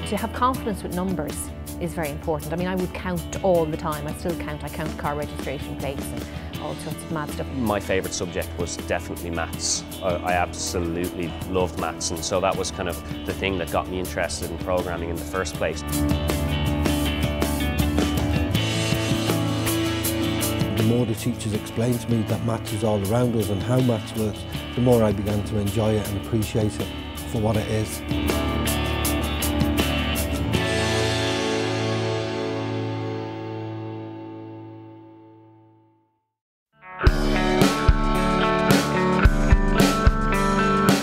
to have confidence with numbers is very important. I mean, I would count all the time. I still count. I count car registration plates and all sorts of mad stuff. My favourite subject was definitely maths. I absolutely loved maths, and so that was kind of the thing that got me interested in programming in the first place. The more the teachers explained to me that maths is all around us and how maths works, the more I began to enjoy it and appreciate it for what it is.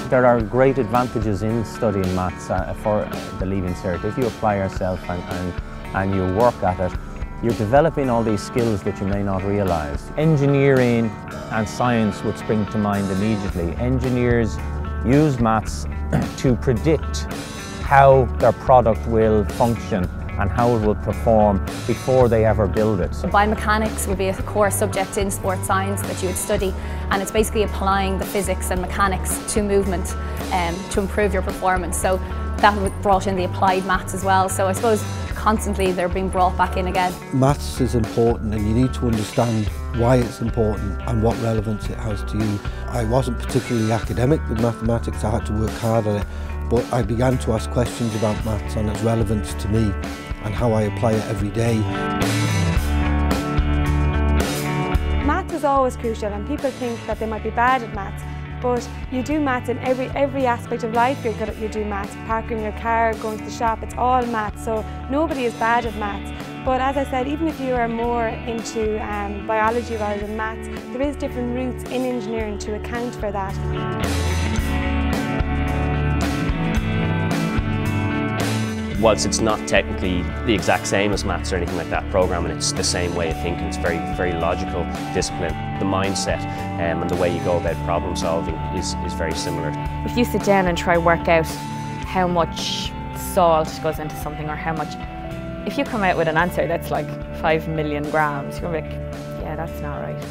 There are great advantages in studying maths for the Leaving Cert. If you apply yourself and you work at it, you're developing all these skills that you may not realise. Engineering and science would spring to mind immediately. Engineers use maths to predict how their product will function and how it will perform before they ever build it. Biomechanics would be a core subject in sports science that you would study, and it's basically applying the physics and mechanics to movement to improve your performance. So that brought in the applied maths as well. So I suppose constantly they're being brought back in again. Maths is important and you need to understand why it's important and what relevance it has to you. I wasn't particularly academic with mathematics, I had to work hard at it, but I began to ask questions about maths and its relevance to me and how I apply it every day. Maths is always crucial, and people think that they might be bad at maths, but you do maths in every aspect of life. You do maths, parking your car, going to the shop, it's all maths, so nobody is bad at maths. But as I said, even if you are more into biology rather than maths, there is different routes in engineering to account for that. Whilst it's not technically the exact same as maths or anything like that, programming, it's the same way of thinking. It's very logical discipline. The mindset and the way you go about problem solving is very similar. If you sit down and try work out how much salt goes into something, or how much, if you come out with an answer that's like 5 million grams, you're like, yeah, that's not right.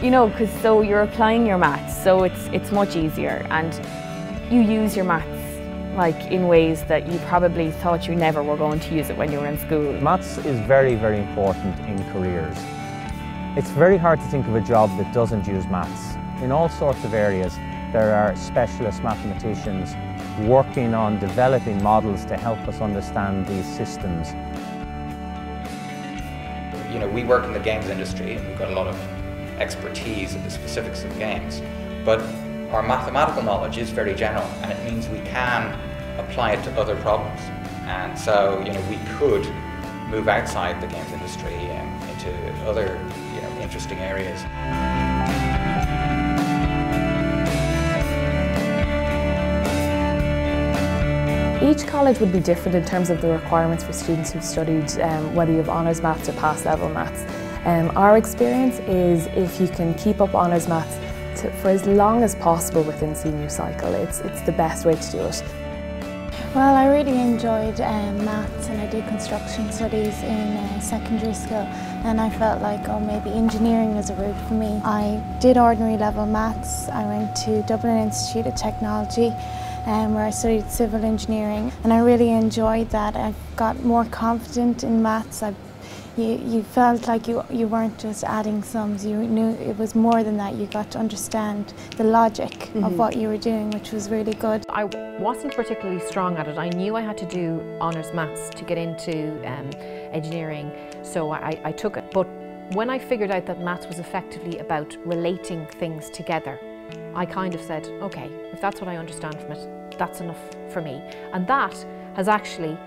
You know, because so you're applying your maths, so it's much easier, and you use your maths like in ways that you probably thought you never were going to use it when you were in school. Maths is very important in careers. It's very hard to think of a job that doesn't use maths. In all sorts of areas, there are specialist mathematicians working on developing models to help us understand these systems. You know, we work in the games industry and we've got a lot of expertise in the specifics of games, but our mathematical knowledge is very general, and it means we can apply it to other problems. And so, you know, we could move outside the games industry into other, you know, interesting areas. Each college would be different in terms of the requirements for students who've studied, whether you have honours maths or pass level maths. Our experience is if you can keep up honours maths for as long as possible within senior cycle, it's the best way to do it. Well, I really enjoyed maths, and I did construction studies in secondary school, and I felt like, oh, maybe engineering was a route for me. I did ordinary level maths. I went to Dublin Institute of Technology where I studied civil engineering, and I really enjoyed that. I got more confident in maths. You felt like you weren't just adding sums, you knew it was more than that. You got to understand the logic of what you were doing, which was really good. I wasn't particularly strong at it. I knew I had to do honours maths to get into engineering, so I took it. But when I figured out that maths was effectively about relating things together, I kind of said, okay, if that's what I understand from it, that's enough for me. And that has actually,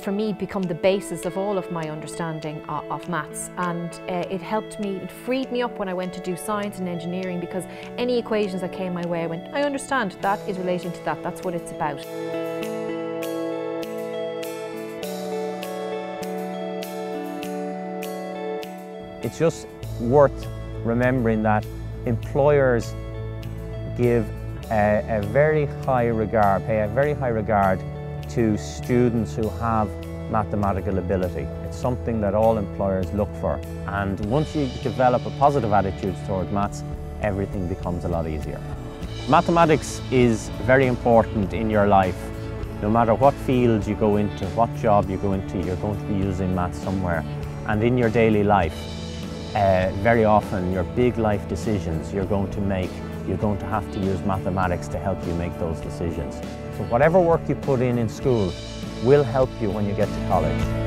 for me, become the basis of all of my understanding of maths, and it helped me, it freed me up when I went to do science and engineering, because any equations that came my way, I went, I understand that is relating to that, that's what it's about. It's just worth remembering that employers give a very high regard, pay a very high regard to students who have mathematical ability. It's something that all employers look for, and once you develop a positive attitude towards maths, everything becomes a lot easier. Mathematics is very important in your life. No matter what field you go into, what job you go into, you're going to be using maths somewhere. And in your daily life, very often your big life decisions you're going to make, you're going to have to use mathematics to help you make those decisions. So whatever work you put in school will help you when you get to college.